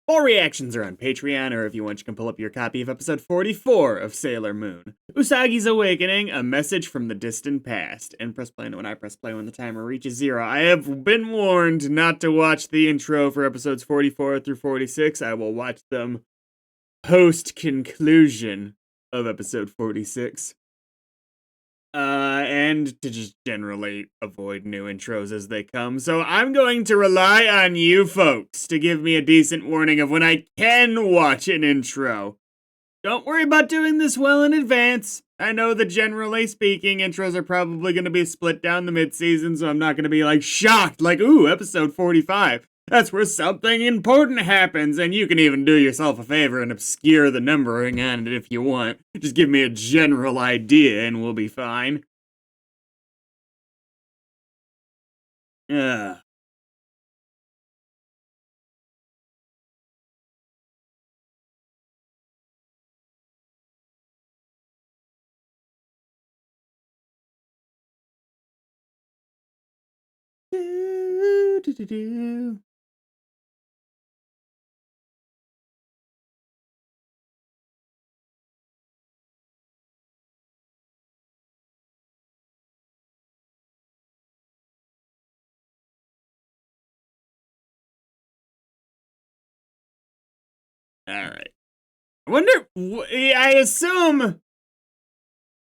All reactions are on Patreon, or if you want, you can pull up your copy of episode 44 of Sailor Moon. Usagi's Awakening, A Message from the Distant Past. And press play when I press play when the timer reaches 0. I have been warned not to watch the intro for episodes 44 through 46. I will watch them post-conclusion of episode 46. And to just generally avoid new intros as they come. So I'm going to rely on you folks to give me a decent warning of when I can watch an intro. Don't worry about doing this well in advance. I know that generally speaking, intros are probably going to be split down the mid-season, so I'm not going to be like shocked, like, ooh, episode 45. That's where something important happens, and you can even do yourself a favor and obscure the numbering on it if you want. Just give me a general idea and we'll be fine. Ugh. Do, do, do, do. Alright. I wonder, I assume,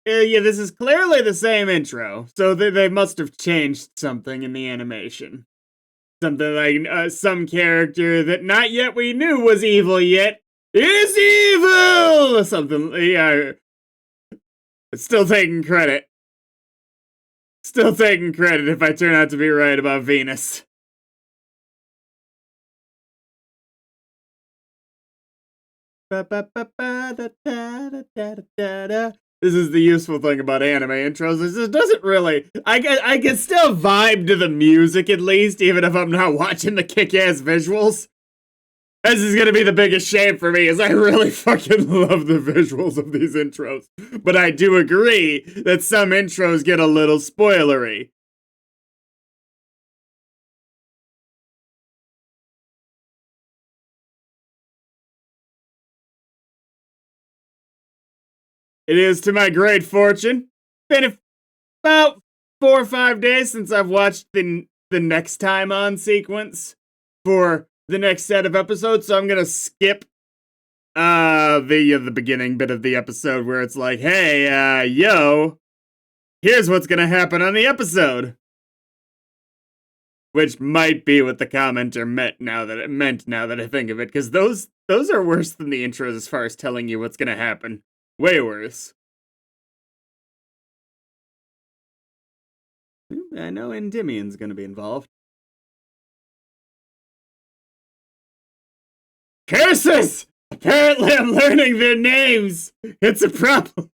yeah, this is clearly the same intro, so they must have changed something in the animation. Something like some character that not yet we knew was evil yet is evil! Something, yeah. Still taking credit. Still taking credit if I turn out to be right about Venus. This is the useful thing about anime intros, is it doesn't really, I can still vibe to the music at least, even if I'm not watching the kick-ass visuals. This is gonna be the biggest shame for me, is I really fucking love the visuals of these intros. But I do agree that some intros get a little spoilery. It is to my great fortune. Been about 4 or 5 days since I've watched the next time on sequence for the next set of episodes, so I'm gonna skip the beginning bit of the episode where it's like, hey, yo, here's what's gonna happen on the episode. Which might be what the commenter meant now that I think of it, because those are worse than the intros as far as telling you what's gonna happen. Way worse. I know Endymion's gonna be involved. Curses! Apparently I'm learning their names! It's a problem!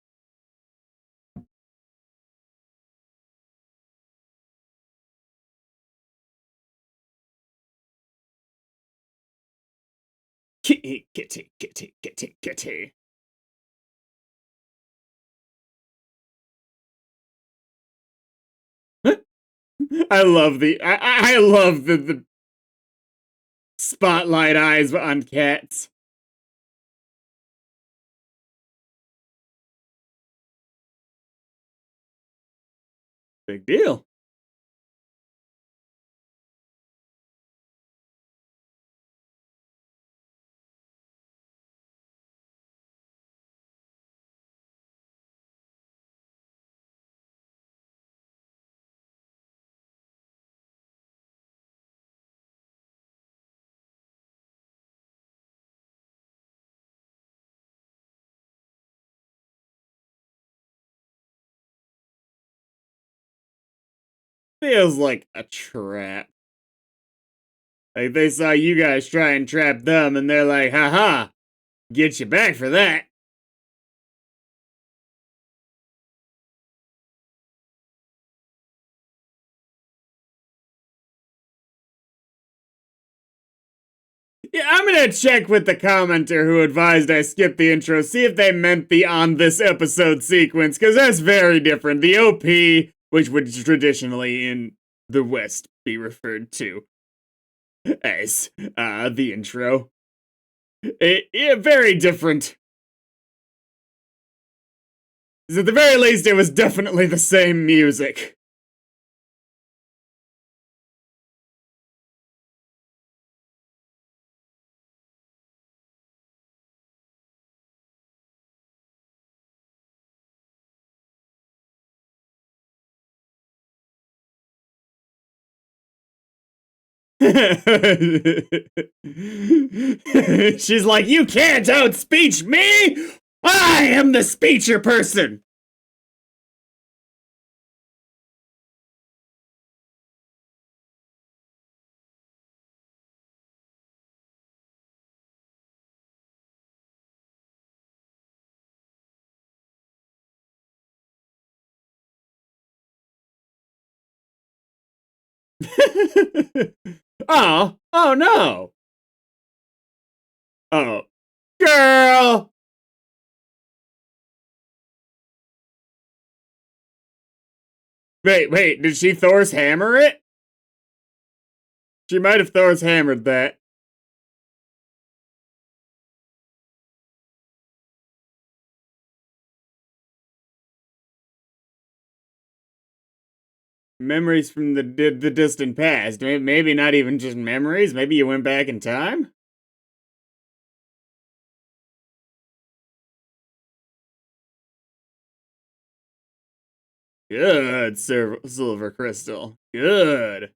Kitty, kitty, kitty, kitty, kitty. I love I love the spotlight eyes on cats. Big deal. Feels like a trap. Like they saw you guys try and trap them and they're like, haha, get you back for that. Yeah, I'm gonna check with the commenter who advised I skip the intro, see if they meant the on this episode sequence, because that's very different. The OP, which would traditionally in the West be referred to as the intro. Very different. At the very least, it was definitely the same music. She's like, you can't outspeech me! I am the speecher person! Oh no! Oh, girl! Wait, did she Thor's hammer it? She might have Thor's hammered that. Memories from the distant past. Maybe not even just memories. Maybe you went back in time? Good, Silver Crystal. Good.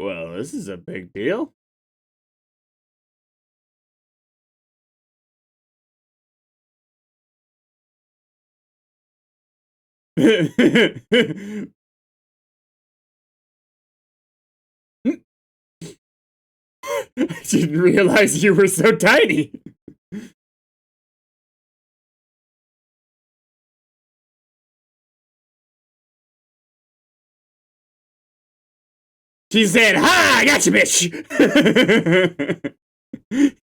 Well, this is a big deal. I didn't realize you were so tiny. She said, "Ha! I got you, bitch."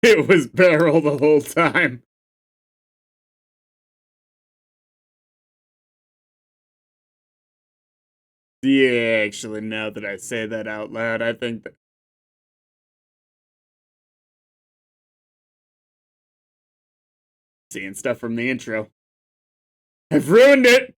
It was Beryl the whole time. Yeah, actually, now that I say that out loud, I think that seeing stuff from the intro. I've ruined it.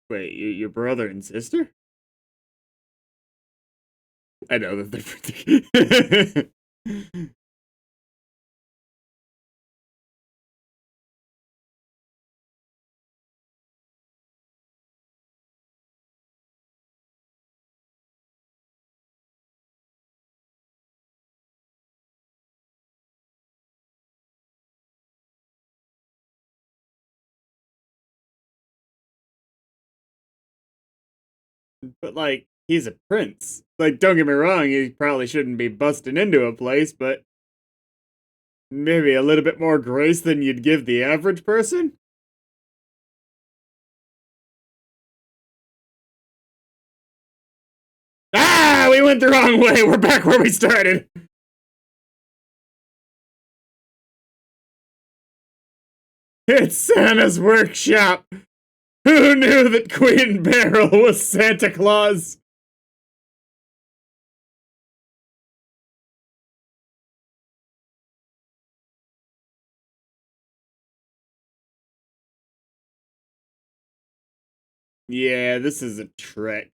Wait, your brother and sister? I know that they're pretty. But like, he's a prince. Like, don't get me wrong, he probably shouldn't be busting into a place, but maybe a little bit more grace than you'd give the average person? Ah, we went the wrong way. We're back where we started. It's Santa's workshop. Who knew that Queen Beryl was Santa Claus? Yeah, this is a trick.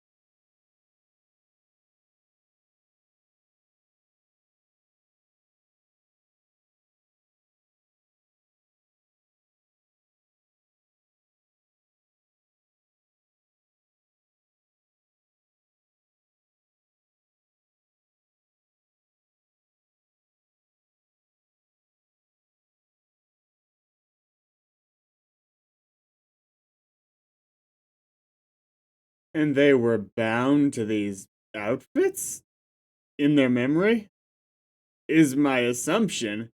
And they were bound to these outfits in their memory? Is my assumption.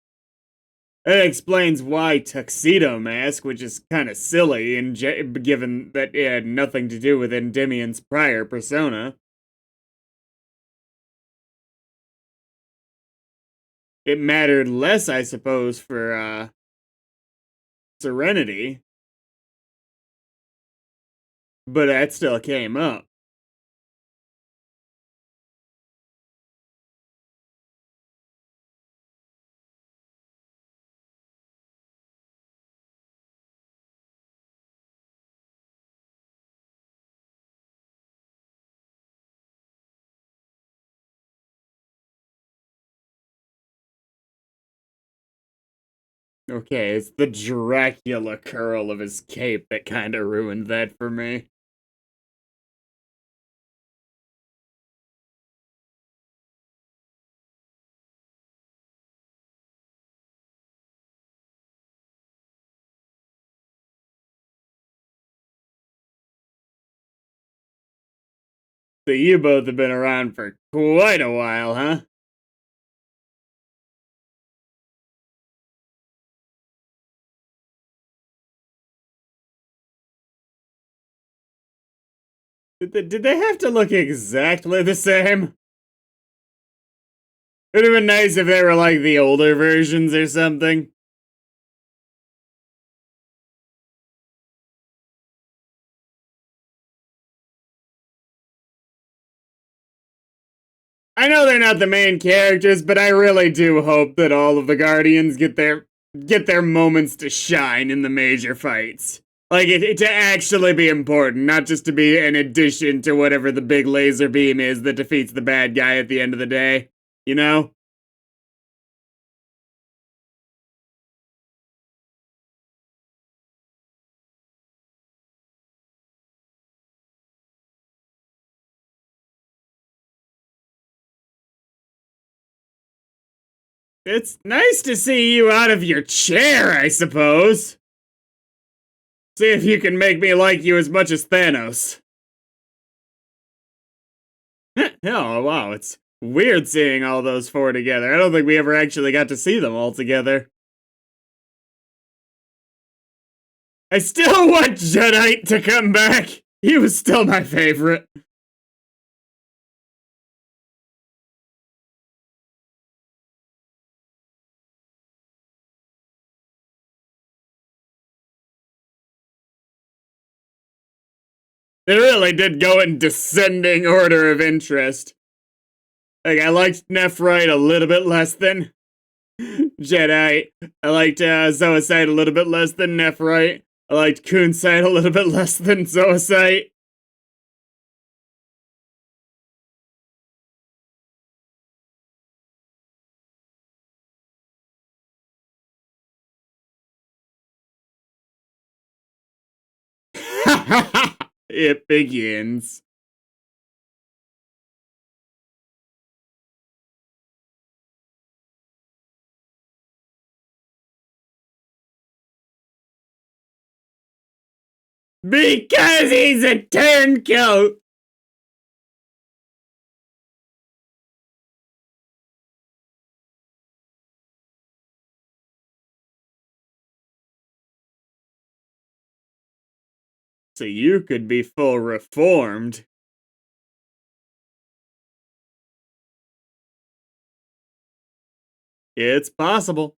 It explains why Tuxedo Mask, which is kind of silly, given that it had nothing to do with Endymion's prior persona. It mattered less, I suppose, for Serenity, but that still came up. Okay, it's the Dracula curl of his cape that kind of ruined that for me. So you both have been around for quite a while, huh? Did they have to look exactly the same? It would have been nice if they were like the older versions or something. I know they're not the main characters, but I really do hope that all of the Guardians get their moments to shine in the major fights. Like to actually be important, not just to be an addition to whatever the big laser beam is that defeats the bad guy at the end of the day. You know? It's nice to see you out of your chair, I suppose. See if you can make me like you as much as Thanos. Oh, wow, it's weird seeing all those four together. I don't think we ever actually got to see them all together. I still want Jedi to come back. He was still my favorite. They really did go in descending order of interest. Like, I liked Nephrite a little bit less than Jedi. I liked Zoisite a little bit less than Nephrite. I liked Kunsight a little bit less than Zoisite. It begins. Because he's a turncoat! So you could be full reformed. It's possible.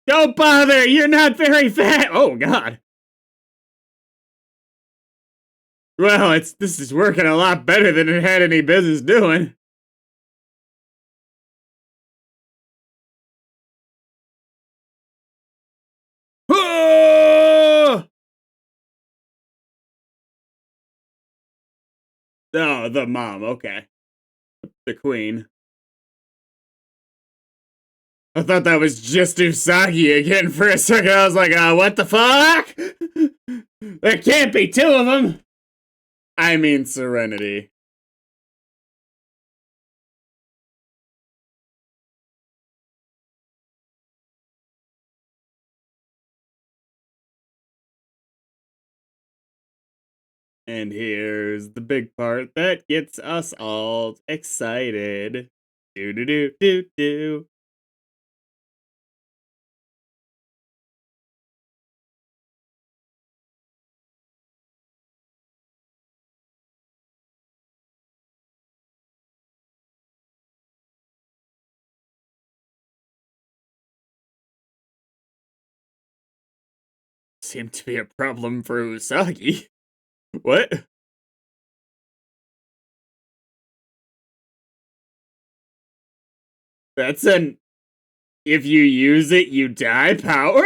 Don't bother, you're not very fat. Oh, God. Well, this is working a lot better than it had any business doing. Oh, the mom, okay. The queen. I thought that was just Usagi again for a second. I was like, what the fuck? There can't be two of them. I mean, Serenity. And here's the big part that gets us all excited. Do do do do do. Seemed to be a problem for Usagi. What? That's an if you use it, you die power?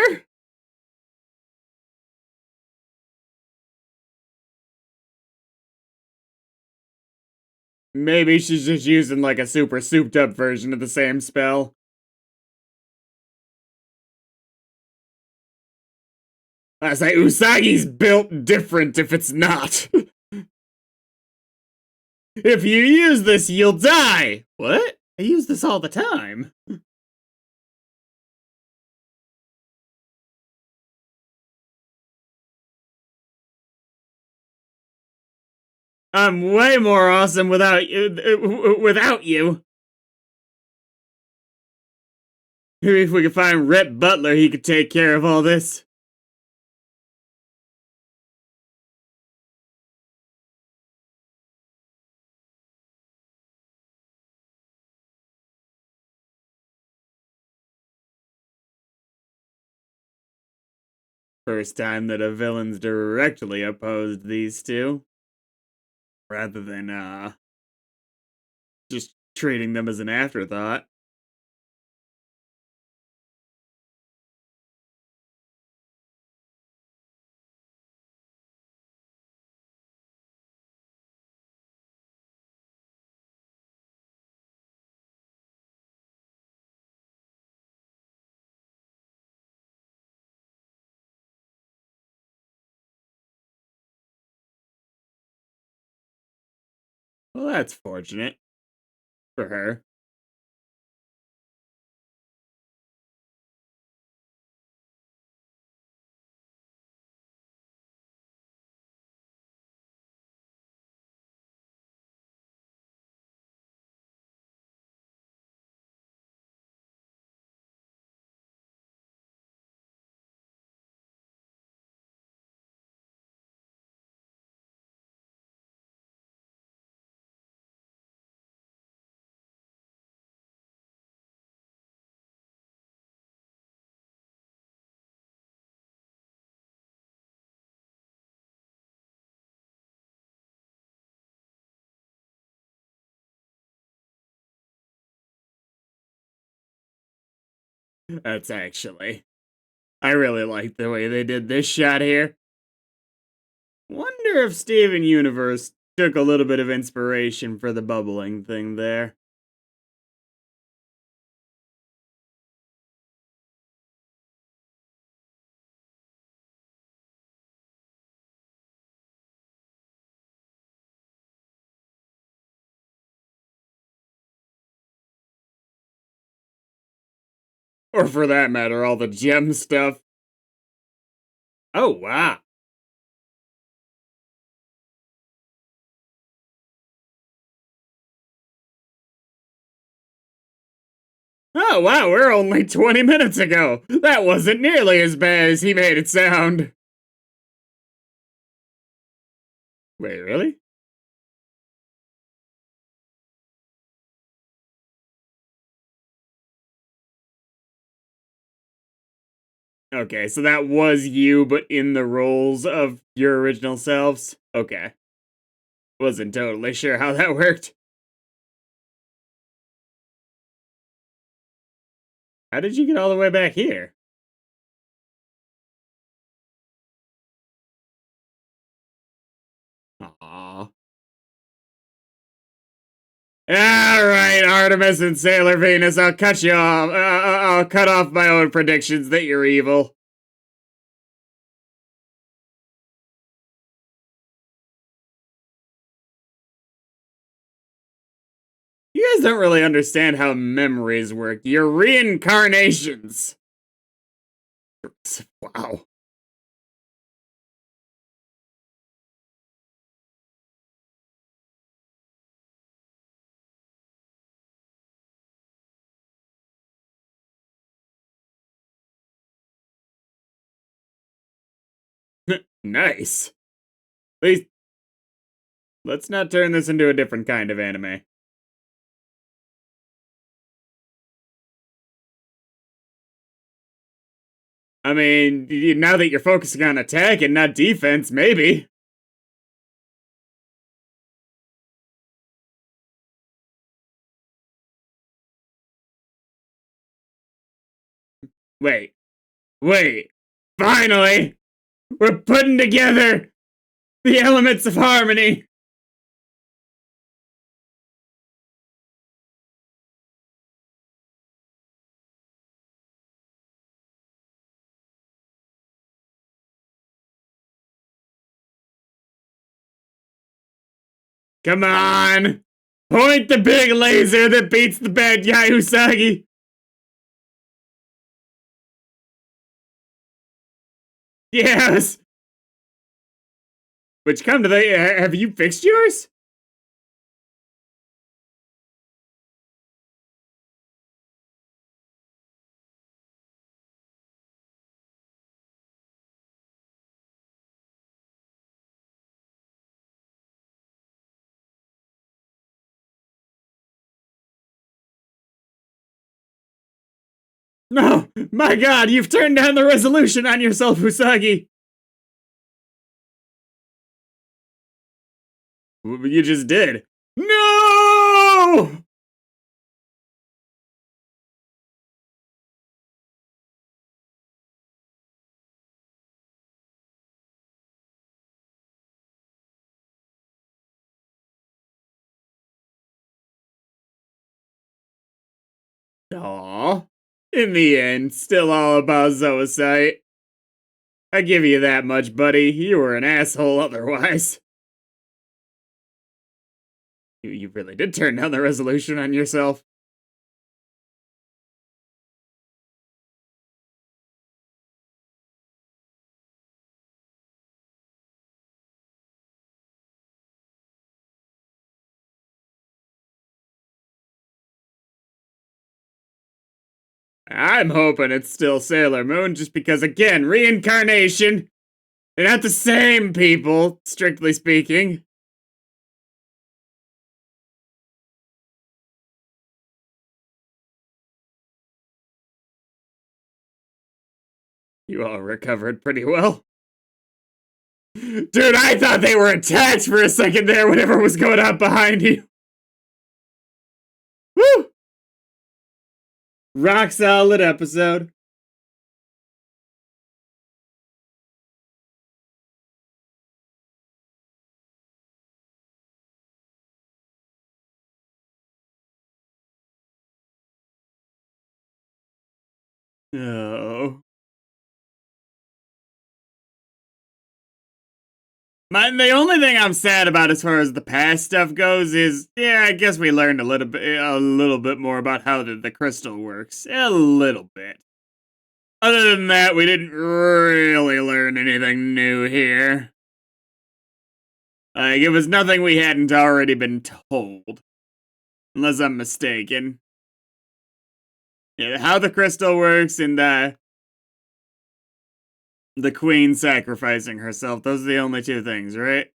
Maybe she's just using like a super souped up version of the same spell. I say Usagi's built different if it's not. If you use this, you'll die! What? I use this all the time. I'm way more awesome without you. Maybe if we could find Rhett Butler, he could take care of all this. First time that a villain's directly opposed these two. Rather than, just treating them as an afterthought. Well, that's fortunate. For her. That's actually. I really like the way they did this shot here. Wonder if Steven Universe took a little bit of inspiration for the bubbling thing there. Or for that matter, all the gem stuff. Oh, wow. Oh, wow, we're only 20 minutes ago. That wasn't nearly as bad as he made it sound. Wait, really? Okay, so that was you, but in the roles of your original selves? Okay. Wasn't totally sure how that worked. How did you get all the way back here? Aww. Alright, Artemis and Sailor Venus, I'll cut you off. I'll cut off my own predictions that you're evil. You guys don't really understand how memories work. You're reincarnations. Wow. Nice. Please, let's not turn this into a different kind of anime. I mean, now that you're focusing on attack and not defense, maybe. Wait, wait. Finally! We're putting together the elements of harmony! Come on! Point the big laser that beats the bad guy Usagi! Yes! Which come to the... have you fixed yours? No! My god, you've turned down the resolution on yourself, Usagi! You just did. No! Aw. In the end, still all about Zoisite. I give you that much, buddy. You were an asshole otherwise. You really did turn down the resolution on yourself. I'm hoping it's still Sailor Moon, just because, again, reincarnation. They're not the same people, strictly speaking. You all recovered pretty well. Dude, I thought they were attacked for a second there, whatever was going on behind you. Woo! Rock solid episode. Oh. The only thing I'm sad about as far as the past stuff goes is, yeah, I guess we learned a little bit more about how the crystal works. A little bit. Other than that, we didn't really learn anything new here. Like, it was nothing we hadn't already been told. Unless I'm mistaken. Yeah, how the crystal works and the queen sacrificing herself. Those are the only two things, right?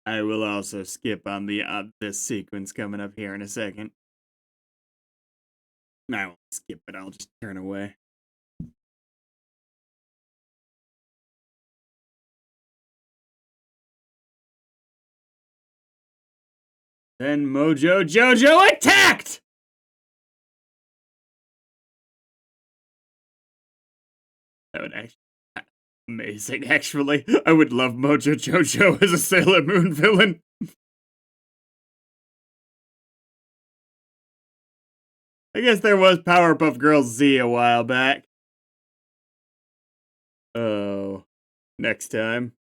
I will also skip on this sequence coming up here in a second. I won't skip it, I'll just turn away. Then Mojo Jojo attacked! That would actually be amazing, actually. I would love Mojo Jojo as a Sailor Moon villain. I guess there was Powerpuff Girls Z a while back. Oh, next time.